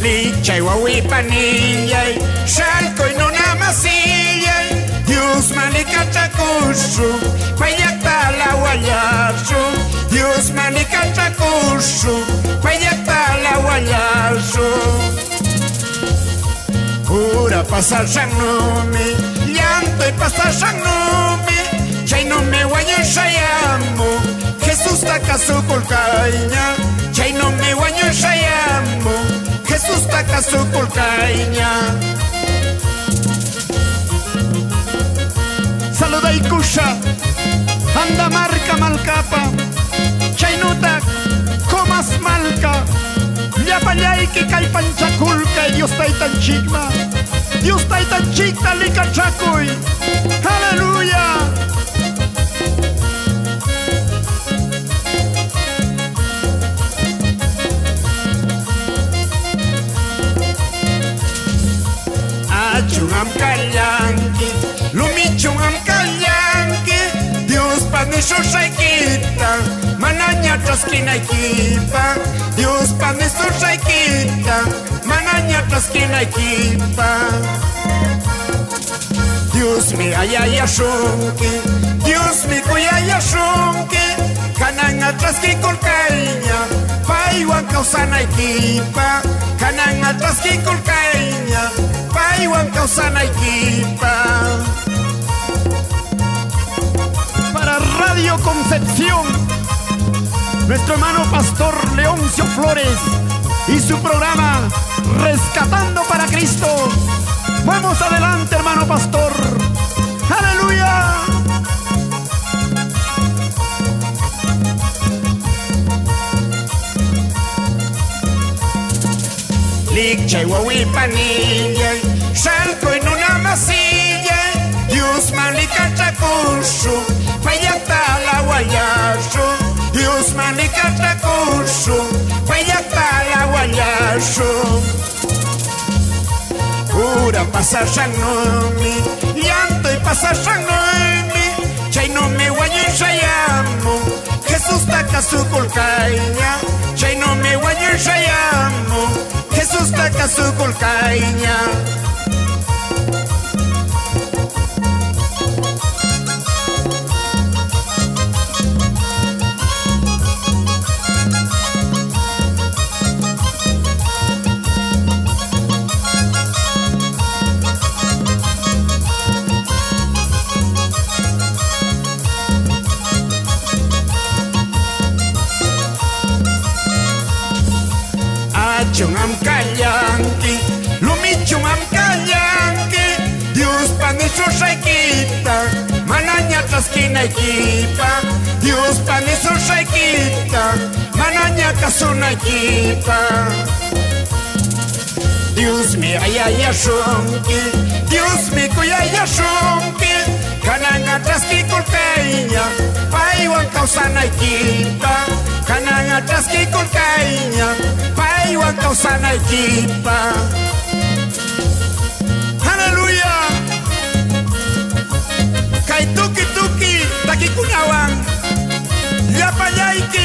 Lichay wawipanillay, shalkoy nunamasillay, Dios manikachakushu, payakta lawallashu, Dios manikachakushu, payakta lawallashu. Pura pasashanumi, llanto y pasashanumi, chaynumi wañushayamu, Jesús takasukulkaiña, chaynumi wañushayamu, Jesús takasukulkaiña. Saluda y kusha, anda marca malcapa, chaynutak, comas malca, llapallayki kay panchakulka, Dios taytan chikma, Dios taytan chikta likachakuy, aleluya. Achungam kallanki, lumichungam kallanki, Dios panisho shaikita, mananya traskinaikita, Dios panisho shaikita, mananya traskinaikita. Dios mi ayayashunki, Dios mi kuyayashunki, kananga traskikulkaiña, paiwan kausanaikipa, kananga traskikulkaiña, paiwan kausanaikipa. Para Radio Concepción, nuestro hermano pastor Leoncio Flores y su programa Rescatando para Cristo. Vamos adelante, hermano pastor. ¡Aleluya! Lichay wawipanillay, shalkoy nunamasillay, Dios manikachakushu, payakta lawallashu, Dios manikachakushu, payakta lawallashu. Pura pasashanumi, llanto y pasashanumi, chaynumi wañushayamu, Jesús takasukulkaiña, chaynumi wañushayamu, Jesús takasukulkaiña. Chungam kallanki, lumichungam kallanki, Dios panisho shaikita, mananya traskinaikita, Dios panisho shaikita, mananya kasunaikipa. Dios mi ayayashunki, Dios mi kuyayashunki, kananga traskikulkaiña, paiwan kausanaikipa, kananga traskikulkaiña, paiwan kausanaikipa. Aleluya. Kay tuki tuki takikunawan, llapallayki